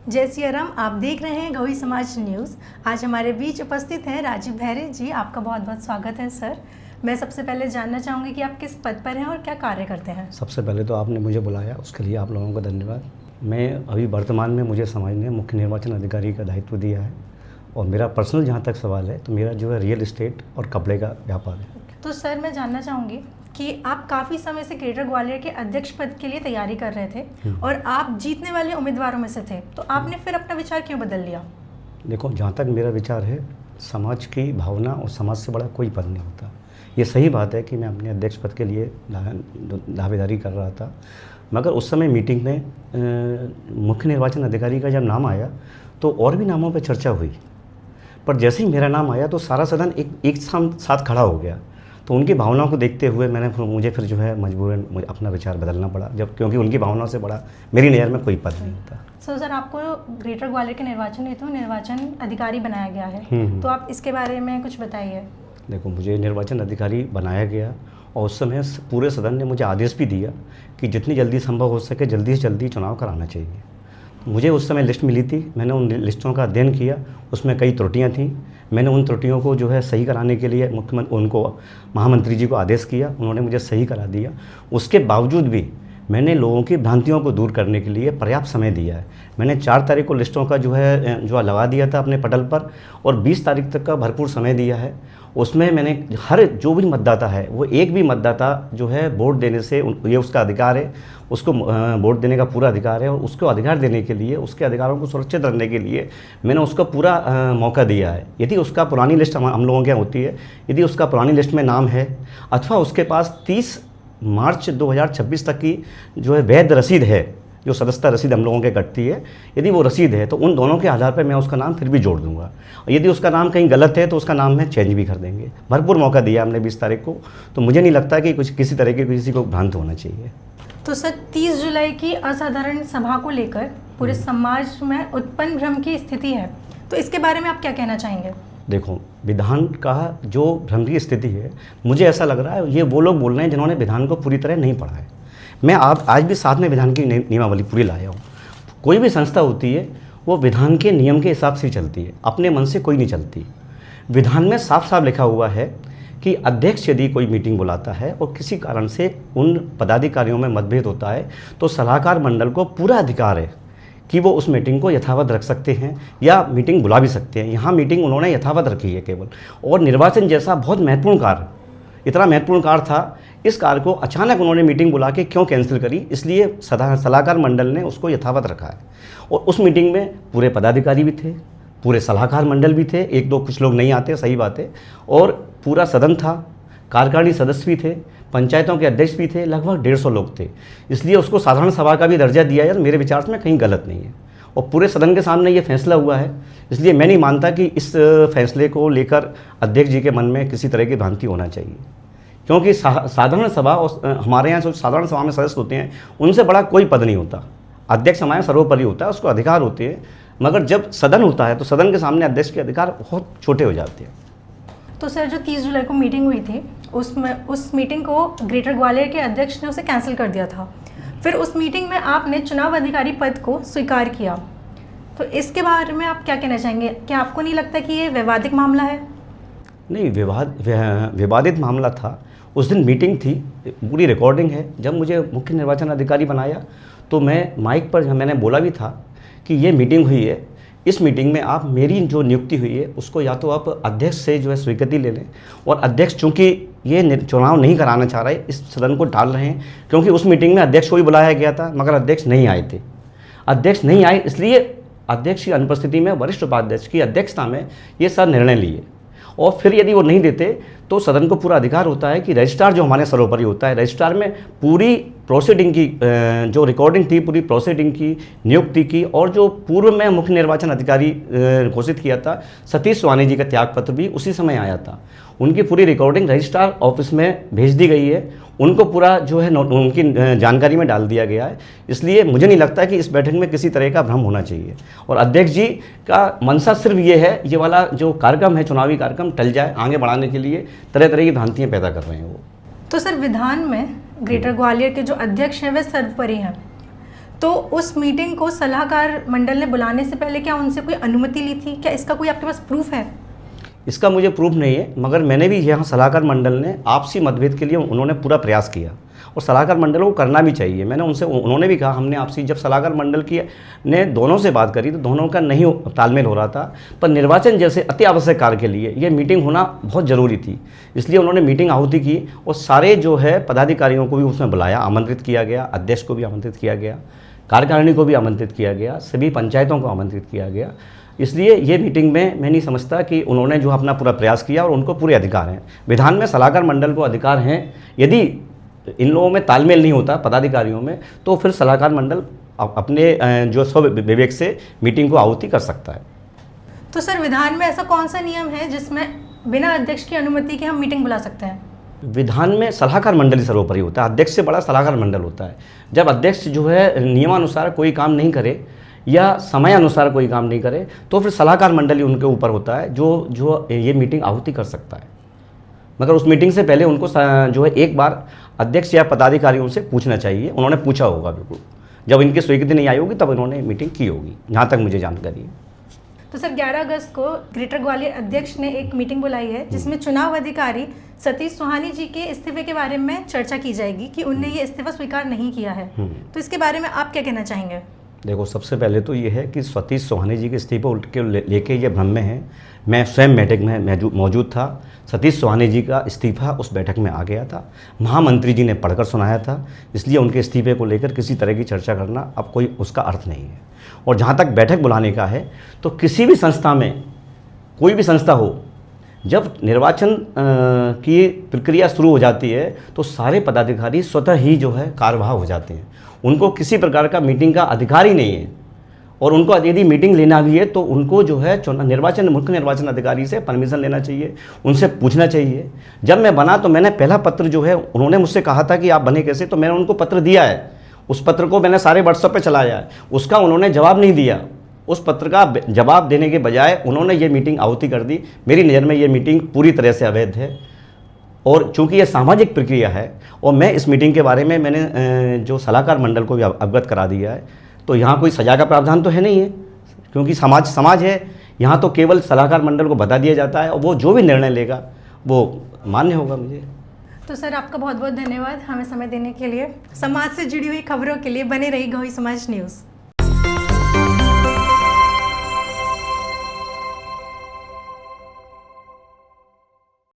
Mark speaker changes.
Speaker 1: जय सिया राम। आप देख रहे हैं गौरी समाज न्यूज़। आज हमारे बीच उपस्थित हैं राजीव भैरे जी। आपका बहुत बहुत स्वागत है सर। मैं सबसे पहले जानना चाहूँगी कि आप किस पद पर हैं और क्या कार्य करते हैं।
Speaker 2: सबसे पहले तो आपने मुझे बुलाया, उसके लिए आप लोगों का धन्यवाद। मैं अभी वर्तमान में मुझे समाज ने मुख्य निर्वाचन अधिकारी का दायित्व दिया है और मेरा पर्सनल जहाँ तक सवाल है तो मेरा जो है रियल इस्टेट और कपड़े का व्यापार है।
Speaker 1: तो सर मैं जानना चाहूँगी कि आप काफ़ी समय से ग्रेटर ग्वालियर के अध्यक्ष पद के लिए तैयारी कर रहे थे और आप जीतने वाले उम्मीदवारों में से थे, तो आपने फिर अपना विचार क्यों बदल लिया?
Speaker 2: देखो, जहाँ तक मेरा विचार है, समाज की भावना और समाज से बड़ा कोई पद नहीं होता। ये सही बात है कि मैं अपने अध्यक्ष पद के लिए दावेदारी कर रहा था, मगर उस समय मीटिंग में मुख्य निर्वाचन अधिकारी का जब नाम आया तो और भी नामों पर चर्चा हुई, पर जैसे ही मेरा नाम आया तो सारा सदन एक साथ खड़ा हो गया। तो उनकी भावनाओं को देखते हुए मुझे फिर जो है मजबूरन अपना विचार बदलना पड़ा, जब क्योंकि उनकी भावनाओं से बड़ा मेरी नज़र में कोई पद नहीं होता।
Speaker 1: सर आपको ग्रेटर ग्वालियर के निर्वाचन हेतु निर्वाचन अधिकारी बनाया गया है, तो आप इसके बारे में कुछ बताइए।
Speaker 2: देखो, मुझे निर्वाचन अधिकारी बनाया गया और उस समय पूरे सदन ने मुझे आदेश भी दिया कि जितनी जल्दी संभव हो सके जल्दी से जल्दी चुनाव कराना चाहिए। मुझे उस समय लिस्ट मिली थी, मैंने उन लिस्टों का अध्ययन किया, उसमें कई त्रुटियां थीं। मैंने उन त्रुटियों को जो है सही कराने के लिए महामंत्री जी को आदेश किया, उन्होंने मुझे सही करा दिया। उसके बावजूद भी मैंने लोगों की भ्रांतियों को दूर करने के लिए पर्याप्त समय दिया है। मैंने 4 तारीख को लिस्टों का जो लगा दिया था अपने पटल पर और 20 तारीख तक का भरपूर समय दिया है। उसमें मैंने हर जो भी मतदाता है, वो एक भी मतदाता जो है वोट देने से ये उसका अधिकार है, उसको वोट देने का पूरा अधिकार है और उसको अधिकार देने के लिए, उसके अधिकारों को सुरक्षित रखने के लिए मैंने उसको पूरा मौका दिया है। यदि उसका पुरानी लिस्ट हम लोगों के यहाँ होती है, यदि उसका पुरानी लिस्ट में नाम है अथवा उसके पास 30 मार्च 2026 तक की जो है वैध रसीद है, जो सदस्यता रसीद हम लोगों के कटती है, यदि वो रसीद है तो उन दोनों के आधार पर मैं उसका नाम फिर भी जोड़ दूंगा। और यदि उसका नाम कहीं गलत है तो उसका नाम में चेंज भी कर देंगे। भरपूर मौका दिया हमने 20 तारीख को, तो मुझे नहीं लगता कि किसी तरह के किसी को भ्रांत होना चाहिए।
Speaker 1: तो सर 30 जुलाई की असाधारण सभा को लेकर पूरे समाज में उत्पन्न भ्रम की स्थिति है, तो इसके बारे में आप क्या कहना चाहेंगे? देखो,
Speaker 2: विधान का जो भ्रम की स्थिति है, मुझे ऐसा लग रहा है ये वो लोग बोल रहे हैं जिन्होंने विधान को पूरी तरह नहीं पढ़ा है। मैं आज भी साथ में विधान की नियमावली पूरी लाया हूँ। कोई भी संस्था होती है वो विधान के नियम के हिसाब से चलती है, अपने मन से कोई नहीं चलती। विधान में साफ साफ लिखा हुआ है कि अध्यक्ष यदि कोई मीटिंग बुलाता है और किसी कारण से उन पदाधिकारियों में मतभेद होता है तो सलाहकार मंडल को पूरा अधिकार है कि वो उस मीटिंग को यथावत रख सकते हैं या मीटिंग बुला भी सकते हैं। यहाँ मीटिंग उन्होंने यथावत रखी है केवल, और निर्वाचन जैसा बहुत महत्वपूर्ण कार्य, इतना महत्वपूर्ण कार्य था, इस कार्य को अचानक उन्होंने मीटिंग बुला के क्यों कैंसिल करी, इसलिए सलाहकार मंडल ने उसको यथावत रखा है। और उस मीटिंग में पूरे पदाधिकारी भी थे, पूरे सलाहकार मंडल भी थे, एक दो कुछ लोग नहीं आते, सही बात है, और पूरा सदन था, कार्यकारिणी सदस्य भी थे, पंचायतों के अध्यक्ष भी थे, लगभग 150 लोग थे। इसलिए उसको साधारण सभा का भी दर्जा दिया है, मेरे विचार में कहीं गलत नहीं है और पूरे सदन के सामने ये फैसला हुआ है। इसलिए मैं नहीं मानता कि इस फैसले को लेकर अध्यक्ष जी के मन में किसी तरह की भ्रांति होना चाहिए, क्योंकि साधारण सभा और हमारे यहाँ जो साधारण सभा में सदस्य होते हैं उनसे बड़ा कोई पद नहीं होता। अध्यक्ष हमारे सर्वोपरि होता है, उसको अधिकार होते हैं, मगर जब सदन होता है तो सदन के सामने अध्यक्ष के अधिकार बहुत छोटे हो जाते हैं।
Speaker 1: तो सर जो 30 जुलाई को मीटिंग हुई थी उस मीटिंग को ग्रेटर ग्वालियर के अध्यक्ष ने उसे कैंसिल कर दिया था, फिर उस मीटिंग में आपने चुनाव अधिकारी पद को स्वीकार किया, तो इसके बारे में आप क्या कहना चाहेंगे? क्या आपको नहीं लगता कि ये विवादित मामला है?
Speaker 2: नहीं, विवादित मामला था। उस दिन मीटिंग थी, पूरी रिकॉर्डिंग है। जब मुझे मुख्य निर्वाचन अधिकारी बनाया तो मैं माइक पर मैंने बोला भी था कि ये मीटिंग हुई है, इस मीटिंग में आप मेरी जो नियुक्ति हुई है उसको या तो आप अध्यक्ष से जो है स्वीकृति ले लें, और अध्यक्ष चूँकि ये चुनाव नहीं कराना चाह रहे, इस सदन को टाल रहे हैं, क्योंकि उस मीटिंग में अध्यक्ष को भी बुलाया गया था मगर अध्यक्ष नहीं आए थे। अध्यक्ष नहीं आए इसलिए अध्यक्ष की अनुपस्थिति में वरिष्ठ उपाध्यक्ष की अध्यक्षता में ये सब निर्णय लिए, और फिर यदि वो नहीं देते तो सदन को पूरा अधिकार होता है कि रजिस्ट्रार जो हमारे सर्वोपरि होता है, रजिस्ट्रार में पूरी प्रोसीडिंग की जो रिकॉर्डिंग थी, पूरी प्रोसीडिंग की, नियुक्ति की, और जो पूर्व में मुख्य निर्वाचन अधिकारी घोषित किया था सतीश स्वानी जी का त्यागपत्र भी उसी समय आया था। उनकी पूरी रिकॉर्डिंग रजिस्ट्रार ऑफिस में भेज दी गई है, उनको पूरा जो है उनकी जानकारी में डाल दिया गया है। इसलिए मुझे नहीं लगता कि इस बैठक में किसी तरह का भ्रम होना चाहिए, और अध्यक्ष जी का मंशा सिर्फ ये है, ये वाला जो कार्यक्रम है, चुनावी कार्यक्रम टल जाए, आगे बढ़ाने के लिए तरह तरह की भ्रांतियाँ पैदा कर रहे हैं वो।
Speaker 1: तो सर विधान में ग्रेटर ग्वालियर के जो अध्यक्ष हैं वे सर्वोपरि हैं, तो उस मीटिंग को सलाहकार मंडल ने बुलाने से पहले क्या उनसे कोई अनुमति ली थी? क्या इसका कोई आपके पास प्रूफ है?
Speaker 2: इसका मुझे प्रूफ नहीं है, मगर मैंने भी यहाँ सलाहकार मंडल ने आपसी मतभेद के लिए उन्होंने पूरा प्रयास किया और सलाहकार मंडल को करना भी चाहिए। मैंने उनसे, उन्होंने भी कहा, हमने आपसी जब सलाहकार मंडल की ने दोनों से बात करी तो दोनों का नहीं तालमेल हो रहा था, पर निर्वाचन जैसे अति आवश्यक कार्य के लिए ये मीटिंग होना बहुत ज़रूरी थी, इसलिए उन्होंने मीटिंग आहुति की और सारे जो है पदाधिकारियों को भी उसमें बुलाया, आमंत्रित किया गया, अध्यक्ष को भी आमंत्रित किया गया, कार्यकारिणी को भी आमंत्रित किया गया, सभी पंचायतों को आमंत्रित किया गया। इसलिए ये मीटिंग में मैं नहीं समझता कि उन्होंने जो अपना पूरा प्रयास किया और उनको पूरे अधिकार हैं। विधान में सलाहकार मंडल को अधिकार हैं, यदि इन लोगों में तालमेल नहीं होता पदाधिकारियों में तो फिर सलाहकार मंडल अपने जो स्व विवेक से मीटिंग को आहुति कर सकता है।
Speaker 1: तो सर, विधान में ऐसा कौन सा नियम है जिसमें बिना अध्यक्ष की अनुमति के हम मीटिंग बुला सकते हैं?
Speaker 2: विधान में सलाहकार मंडल ही सर्वोपरि होता है, अध्यक्ष से बड़ा सलाहकार मंडल होता है। जब अध्यक्ष जो है नियमानुसार कोई काम नहीं करे या समय अनुसार कोई काम नहीं करे तो फिर सलाहकार मंडल ही उनके ऊपर होता है जो ये मीटिंग आहुति कर सकता है। मगर उस मीटिंग से पहले उनको जो है एक बार अध्यक्ष या पदाधिकारियों से पूछना चाहिए। उन्होंने पूछा होगा बिल्कुल, जब इनकी स्वीकृति नहीं आई होगी तब इन्होंने मीटिंग की होगी, जहाँ तक मुझे जानकारी है।
Speaker 1: तो सर, 11 अगस्त को ग्रेटर ग्वालियर अध्यक्ष ने एक मीटिंग बुलाई है जिसमें चुनाव अधिकारी सतीश सोहानी जी के इस्तीफे के बारे में चर्चा की जाएगी कि उनने ये इस्तीफा स्वीकार नहीं किया है। तो इसके बारे में आप क्या कहना चाहेंगे?
Speaker 2: देखो, सबसे पहले तो ये है कि सतीश सोहानी जी के इस्तीफे के लेके ये भ्रम में है। मैं स्वयं बैठक में मौजूद था, सतीश सोहानी जी का इस्तीफा उस बैठक में आ गया था, महामंत्री जी ने पढ़कर सुनाया था, इसलिए उनके इस्तीफे को लेकर किसी तरह की चर्चा करना अब कोई उसका अर्थ नहीं है। और जहाँ तक बैठक बुलाने का है तो किसी भी संस्था में, कोई भी संस्था हो, जब निर्वाचन की प्रक्रिया शुरू हो जाती है तो सारे पदाधिकारी स्वतः ही जो है कार्यवाह हो जाते हैं, उनको किसी प्रकार का मीटिंग का अधिकार ही नहीं है। और उनको यदि मीटिंग लेना भी है तो उनको जो है मुख्य निर्वाचन अधिकारी से परमिशन लेना चाहिए, उनसे पूछना चाहिए। जब मैं बना तो मैंने पहला पत्र जो है, उन्होंने मुझसे कहा था कि आप बने कैसे, तो मैंने उनको पत्र दिया है, उस पत्र को मैंने सारे व्हाट्सएप पे चलाया है, उसका उन्होंने जवाब नहीं दिया। उस पत्र का जवाब देने के बजाय उन्होंने ये मीटिंग आहुति कर दी। मेरी नज़र में ये मीटिंग पूरी तरह से अवैध है और चूंकि ये सामाजिक प्रक्रिया है और मैं इस मीटिंग के बारे में मैंने जो सलाहकार मंडल को भी अवगत करा दिया है, तो यहाँ कोई सजा का प्रावधान तो है नहीं है, क्योंकि समाज है। यहाँ तो केवल सलाहकार मंडल को बता दिया जाता है और वो जो भी निर्णय लेगा वो मान्य होगा मुझे।
Speaker 1: तो सर, आपका बहुत बहुत धन्यवाद हमें समय देने के लिए। समाज से जुड़ी हुई खबरों के लिए बने रही गौरी समाज न्यूज़।